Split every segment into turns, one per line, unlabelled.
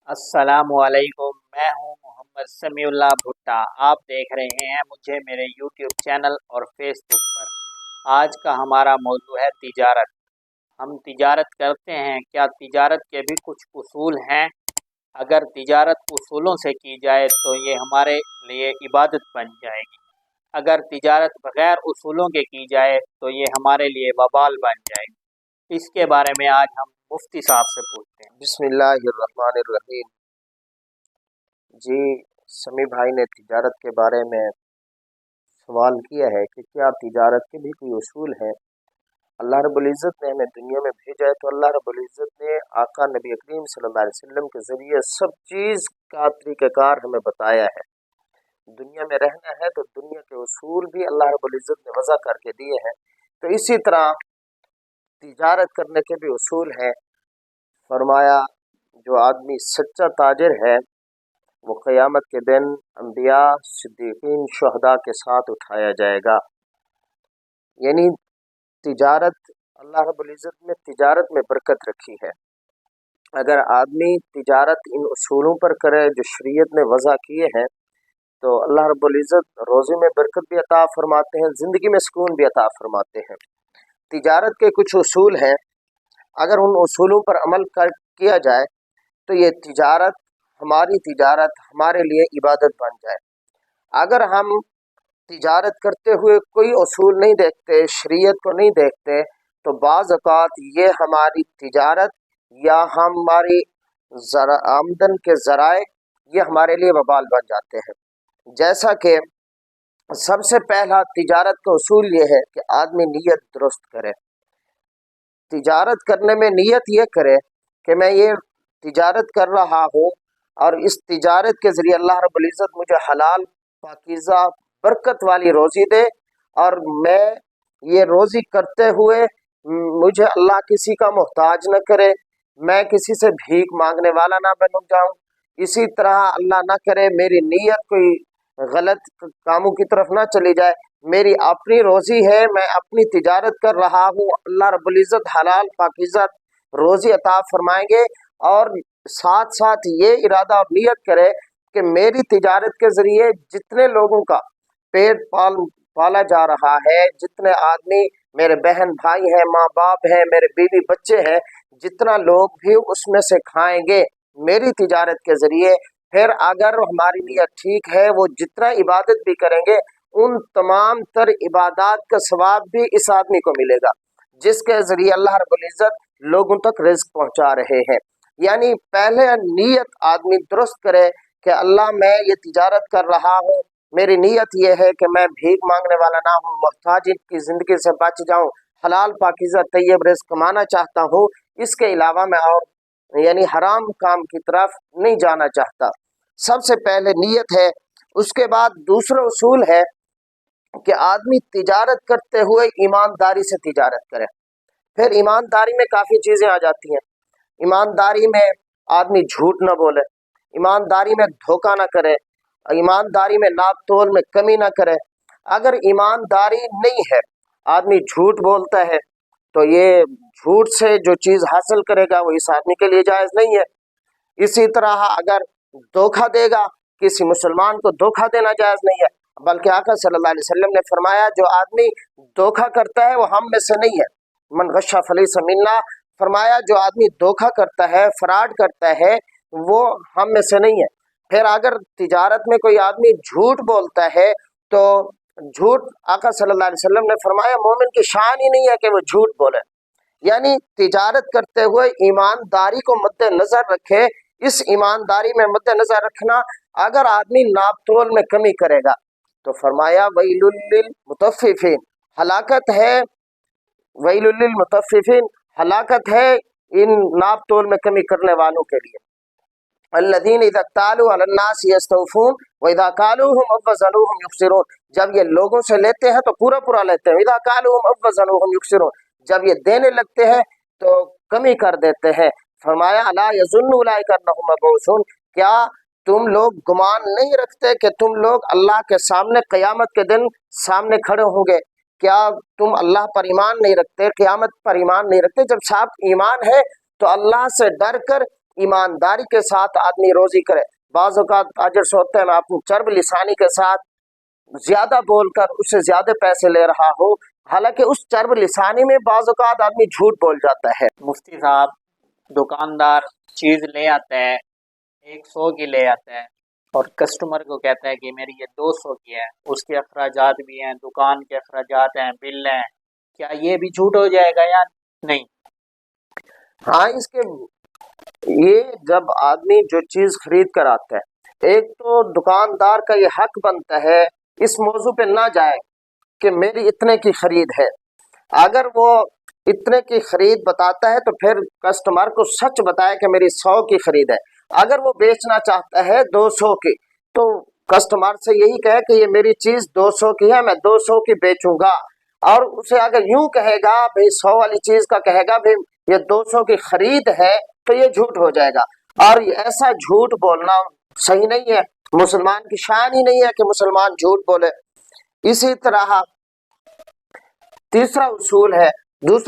अस्सलामुअलैकुम। मैं हूं मोहम्मद समीउल्लाह भुट्टा। आप देख रहे हैं मुझे मेरे यूट्यूब चैनल और फेसबुक पर। आज का हमारा मौजू है तिजारत। हम तिजारत करते हैं, क्या तिजारत के भी कुछ उसूल हैं? अगर तिजारत उसूलों से की जाए तो ये हमारे लिए इबादत बन जाएगी। अगर तिजारत बगैर उसूलों के की जाए तो ये हमारे लिए वबाल बन जाएगी। इसके बारे में आज हम मुफ्ती साहब से पूछते हैं।
बिस्मिल्लाहिर्रहमानिर्रहीम। जी, समी भाई ने तिजारत के बारे में सवाल किया है कि क्या तिजारत के भी कोई उसूल हैं। अल्लाह रब्बुल इज़्ज़त ने हमें दुनिया में भेजा है तो अल्लाह रब्बुल इज़्ज़त ने आका नबी करीम सल्लल्लाहु अलैहि वसल्लम के ज़रिए सब चीज़ का तरीक़ाकार हमें बताया है। दुनिया में रहना है तो दुनिया के उसूल भी अल्लाह रब्बुल इज़्ज़त ने वज़ा करके दिए हैं। तो इसी तरह तिजारत करने के भी उसूल हैं। फरमाया, जो आदमी सच्चा ताजिर है वो क़यामत के दिन अंबिया, सिद्दीकीन, शुहदा के साथ उठाया जाएगा। यानी तिजारत, अल्लाह रब्बुल इज़्ज़त ने तिजारत में बरकत रखी है। अगर आदमी तिजारत इन उसूलों पर करे जो शरीयत ने वज़ा किए हैं तो अल्लाह रब्बुल इज़्ज़त रोज़ी में बरकत भी अता फरमाते हैं, ज़िंदगी में सुकून भी अता फरमाते हैं। तिजारत के कुछ उसूल हैं, अगर उन उसूलों पर अमल किया जाए तो ये तिजारत, हमारी तिजारत हमारे लिए इबादत बन जाए। अगर हम तिजारत करते हुए कोई उसूल नहीं देखते, शरीयत को नहीं देखते, तो बाज़ औक़ात ये हमारी तिजारत या हमारी आमदन के ज़राए ये हमारे लिए वबाल बन जाते हैं। जैसा कि सबसे पहला तिजारत का उसूल ये है कि आदमी नीयत दुरुस्त करे। तिजारत करने में नीयत ये करे कि मैं ये तिजारत कर रहा हूँ और इस तिजारत के ज़रिए अल्लाह रब्बुल इज़्ज़त मुझे हलाल, पाकीज़ा, बरकत वाली रोज़ी दे और मैं ये रोज़ी करते हुए मुझे अल्लाह किसी का मोहताज न करे, मैं किसी से भीख मांगने वाला ना बन जाऊँ। इसी तरह अल्लाह ना करे मेरी नीयत कोई गलत कामों की तरफ ना चली जाए। मेरी अपनी रोज़ी है, मैं अपनी तिजारत कर रहा हूँ, अल्लाह रब्बुल इज़्ज़त हलाल पाकीज़ा रोज़ी अता फरमाएंगे। और साथ साथ ये इरादा और नीयत करे कि मेरी तिजारत के ज़रिए जितने लोगों का पेट पाला जा रहा है, जितने आदमी मेरे बहन भाई हैं, माँ बाप हैं, मेरे बीवी बच्चे हैं, जितना लोग भी उसमें से खाएंगे मेरी तिजारत के ज़रिए, फिर अगर हमारी नीयत ठीक है वो जितना इबादत भी करेंगे उन तमाम तर इबादत का सवाब भी इस आदमी को मिलेगा जिसके ज़रिए अल्लाह रब्बुल इज़्ज़त लोगों तक रिज़्क़ पहुँचा रहे हैं। यानी पहले नीयत आदमी दुरुस्त करे कि अल्लाह मैं ये तिजारत कर रहा हूँ, मेरी नीयत ये है कि मैं भीख मांगने वाला ना हूँ, मोहताजी की ज़िंदगी से बच जाऊँ, हलाल पाकीज़ा तैयब रिज़्क़ कमाना चाहता हूँ, इसके अलावा मैं और यानी हराम काम की तरफ नहीं जाना चाहता। सबसे पहले नीयत है। उसके बाद दूसरा उसूल है कि आदमी तिजारत करते हुए ईमानदारी से तिजारत करे। फिर ईमानदारी में काफ़ी चीज़ें आ जाती हैं। ईमानदारी में आदमी झूठ न बोले, ईमानदारी में धोखा न करे, ईमानदारी में नाप तोल में कमी न करे। अगर ईमानदारी नहीं है, आदमी झूठ बोलता है तो ये झूठ से जो चीज़ हासिल करेगा वो इस आदमी के लिए जायज़ नहीं है। इसी तरह अगर धोखा देगा, किसी मुसलमान को धोखा देना जायज़ नहीं है, बल्कि आका सल्लल्लाहु अलैहि वसल्लम ने फरमाया जो आदमी धोखा करता है वो हम में से नहीं है। मन गश्शा फलैसा मिन्ना, फरमाया जो आदमी धोखा करता है, फ्रॉड करता है, वो हम में से नहीं है। फिर अगर तिजारत में कोई आदमी झूठ बोलता है तो झूठ, आका सल्लल्लाहु अलैहि वसल्लम ने फरमाया मोमिन की शान ही नहीं है कि वो झूठ बोले। यानी तिजारत करते हुए ईमानदारी को मद्देनजर रखे। इस ईमानदारी में मद्देनजर रखना, अगर आदमी नाप तोल में कमी करेगा तो फरमाया वैलुल लिल मुतफ्फिफीन, हलाकत है, वैलुल लिल मुतफ्फिफीन, हलाकत है इन नाप तोल में कमी करने वालों के लिए। अल्लज़ीन इज़ा तालू अलन्नास यस्तौफून व इज़ा कालूहुम अव वज़नूहुम युख्सिरून, जब ये लोगों से लेते हैं तो पूरा पूरा लेते हैं। इज़ा कालूहुम अव वज़नूहुम युख्सिरून, जब ये देने लगते हैं तो कमी कर देते हैं। फरमाया अला यज़ुन्नु उलाइका अन्नहुम मबऊसून, क्या तुम लोग गुमान नहीं रखते कि तुम लोग अल्लाह के सामने क़यामत के दिन सामने खड़े होंगे? क्या तुम अल्लाह पर ईमान नहीं रखते, क़यामत पर ईमान नहीं रखते? जब साफ ईमान है तो अल्लाह से डर कर ईमानदारी के साथ आदमी रोजी करे। बाज़ औक़ात ताजिर सोचते हैं मैं अपनी चर्ब लिसानी के साथ ज्यादा बोलकर उससे ज्यादा पैसे ले रहा हूँ, हालांकि उस चर्ब लिसानी में बाज़ औक़ात आदमी झूठ बोल जाता है।
मुफ्ती साहब, दुकानदार चीज़ ले आता है 100 की ले आता है और कस्टमर को कहता है कि मेरी ये 200 की है, उसके अखराजात भी हैं, दुकान के अखराजात हैं, बिल हैं, क्या ये भी झूठ हो जाएगा या नहीं?
हाँ, ये जब आदमी जो चीज खरीद कर आता है, एक तो दुकानदार का ये हक बनता है इस मौजू पे ना जाए कि मेरी इतने की खरीद है। अगर वो इतने की खरीद बताता है तो फिर कस्टमर को सच बताए कि मेरी 100 की खरीद है। अगर वो बेचना चाहता है 200 की, तो कस्टमर से यही कहे कि ये मेरी चीज 200 की है, मैं 200 की बेचूंगा। और उसे अगर यूं कहेगा भाई 100 वाली चीज का कहेगा भाई ये 200 की खरीद है, तो ये झूठ हो जाएगा। और ऐसा झूठ बोलना सही नहीं है, मुसलमान की शान ही नहीं है कि मुसलमान झूठ बोले। इसी तरह दूसरा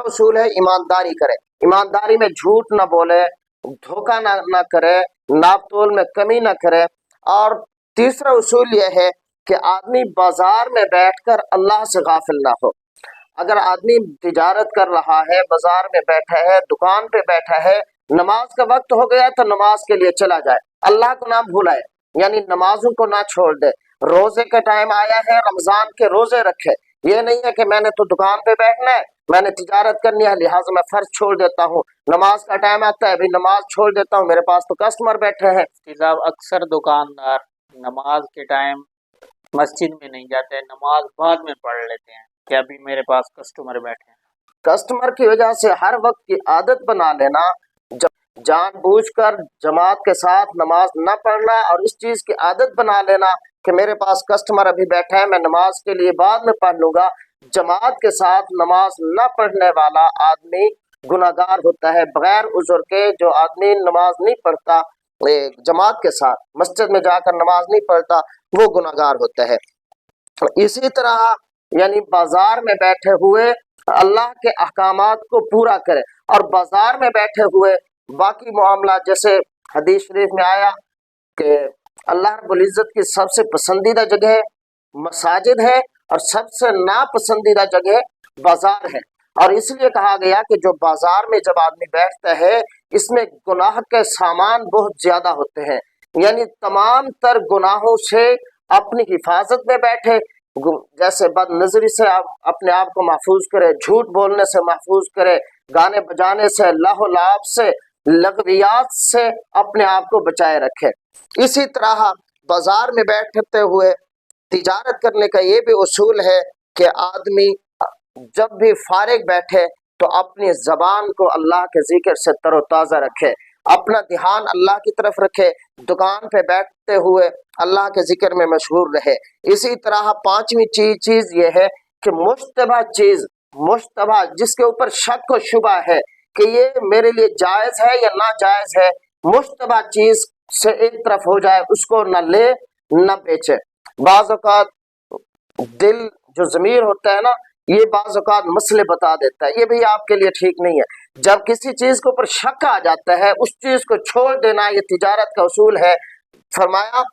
उसूल है ईमानदारी करे। ईमानदारी में झूठ ना बोले, धोखा ना करे, नाप तोल में कमी ना करे। और तीसरा उसूल यह है कि आदमी बाजार में बैठकर अल्लाह से गाफिल ना हो। अगर आदमी तिजारत कर रहा है, बाजार में बैठा है, दुकान पे बैठा है, नमाज का वक्त हो गया तो नमाज के लिए चला जाए, अल्लाह को ना भूलाए, यानी नमाजों को ना छोड़ दे। रोजे का टाइम आया है, रमजान के रोजे रखे। ये नहीं है कि मैंने तो दुकान पे बैठना है, मैंने तिजारत करनी है, लिहाजा मैं फर्ज छोड़ देता हूँ। नमाज का टाइम आता है, अभी नमाज छोड़ देता हूँ, मेरे पास तो कस्टमर बैठे हैं।
साहब, अक्सर दुकानदार नमाज के टाइम मस्जिद में नहीं जाते, नमाज बाद में पढ़ लेते हैं कि अभी मेरे पास कस्टमर बैठे हैं।
कस्टमर की वजह से हर वक्त की आदत बना लेना, जानबूझकर जमात के साथ नमाज न पढ़ना और इस चीज की आदत बना लेना कि मेरे पास कस्टमर अभी बैठा है, मैं नमाज के लिए बाद में पढ़ लूंगा। जमात के साथ नमाज न पढ़ने वाला आदमी गुनाहगार होता है। बगैर उज़्र के जो आदमी नमाज नहीं पढ़ता, जमात के साथ मस्जिद में जाकर नमाज नहीं पढ़ता, वो गुनाहगार होता है। इसी तरह यानी बाजार में बैठे हुए अल्लाह के अहकामात को पूरा करे, और बाजार में बैठे हुए बाकी मामला, जैसे हदीस शरीफ में आया कि अल्लाह रब्बुल इज्जत की सबसे पसंदीदा जगह मसाजिद है और सबसे नापसंदीदा जगह बाजार है। और इसलिए कहा गया कि जो बाजार में जब आदमी बैठता है, इसमें गुनाह के सामान बहुत ज्यादा होते हैं, यानी तमाम तर गुनाहों से अपनी हिफाजत में बैठे, जैसे बदनजरी से आप अपने आप को महफूज करे, झूठ बोलने से महफूज करे, गाने बजाने से, लाहो लाभ से, लगवियात से अपने आप को बचाए रखे। इसी तरह बाजार में बैठते हुए तिजारत करने का ये भी उसूल है कि आदमी जब भी फारिग बैठे तो अपनी जबान को अल्लाह के जिक्र से तरोताज़ा रखे, अपना ध्यान अल्लाह की तरफ रखे, दुकान पे बैठते हुए अल्लाह के जिक्र में मशगूल रहे। इसी तरह पांचवी चीज ये है कि मुश्तबा जिसके ऊपर शक व शुबा है कि ये मेरे लिए जायज है या ना जायज है, मुश्तबा चीज से एक तरफ हो जाए, उसको न ले न बेचे। बाज़ औक़ात दिल जो ज़मीर होता है ना, ये बाज़ औक़ात मसले बता देता है, ये भी आपके लिए ठीक नहीं है। जब किसी चीज के ऊपर शक आ जाता है, उस चीज को छोड़ देना ये तिजारत का उसूल है। फरमाया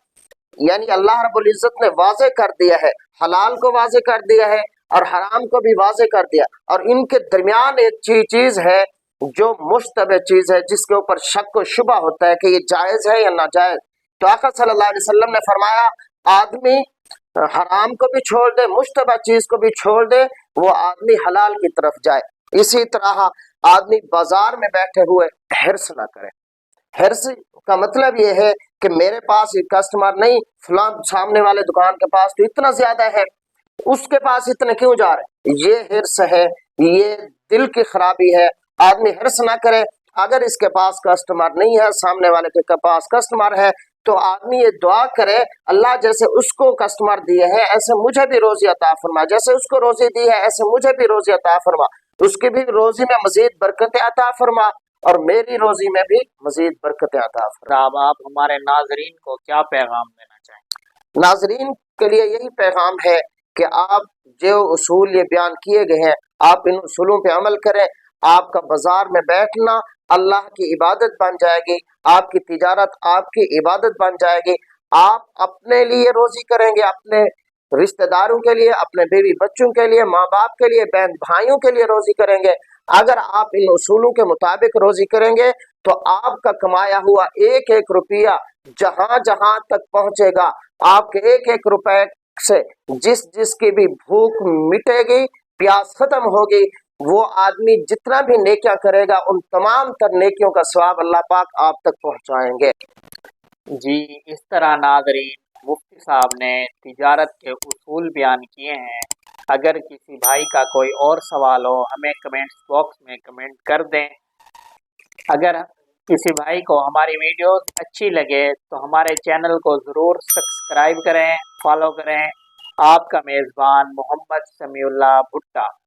यानी अल्लाह रब्बुल इज्जत ने वाज़े कर दिया है, हलाल को वाज़े कर दिया है और हराम को भी वाज़े कर दिया, और इनके दरमियान एक चीज है जो मुश्तबह चीज है, जिसके ऊपर शक व शुबा होता है कि ये जायज है या नाजायज। तो आका सल्लल्लाहु अलैहि वसल्लम ने फरमाया आदमी हराम को भी छोड़ दे, मुश्तबह चीज को भी छोड़ दे, वो आदमी हलाल की तरफ जाए। इसी तरह आदमी बाजार में बैठे हुए हिर्स ना करे। हिर्स का मतलब ये है कि मेरे पास एक कस्टमर नहीं, फलां सामने वाले दुकान के पास तो इतना ज्यादा है, उसके पास इतने क्यों जा रहे, ये हिर्स है, ये दिल की खराबी है। आदमी हिर्स ना करे। अगर इसके पास कस्टमर नहीं है, सामने वाले के पास कस्टमर है, तो आदमी ये दुआ करे, अल्लाह जैसे उसको कस्टमर दिए हैं ऐसे मुझे भी रोजी अता फरमा, जैसे उसको रोजी दी है ऐसे मुझे भी रोजी अता फरमा, उसकी भी रोजी में मजीद बरकतें अता फरमा और मेरी रोजी में भी मजीद बरकतें अता फरमा।
अब आप हमारे नाजरीन को क्या पैगाम देना चाहेंगे?
नाजरीन के लिए यही पैगाम है कि आप जो उसूल ये बयान किए गए हैं, आप इन उसूलों पे अमल करें। आपका बाजार में बैठना अल्लाह की इबादत बन जाएगी, आपकी तिजारत आपकी इबादत बन जाएगी। आप अपने लिए रोजी करेंगे, अपने रिश्तेदारों के लिए, अपने बीवी बच्चों के लिए, माँ बाप के लिए, बहन भाइयों के लिए रोजी करेंगे। अगर आप इन उसूलों के मुताबिक रोजी करेंगे तो आपका कमाया हुआ एक एक रुपया जहां जहां तक पहुंचेगा, आपके एक एक रुपए से जिस जिसकी भी भूख मिटेगी, प्यास खत्म होगी, वो आदमी जितना भी नेकियां करेगा उन तमाम तर नेकियों का सवाब अल्लाह पाक आप तक पहुंचाएंगे।
जी, इस तरह नाज़रीन मुफ्ती साहब ने तिजारत के उसूल बयान किए हैं। अगर किसी भाई का कोई और सवाल हो हमें कमेंट्स बॉक्स में कमेंट कर दें। अगर किसी भाई को हमारी वीडियोस अच्छी लगे तो हमारे चैनल को ज़रूर सब्सक्राइब करें, फॉलो करें। आपका मेज़बान मोहम्मद समीउल्लाह भुट्टा।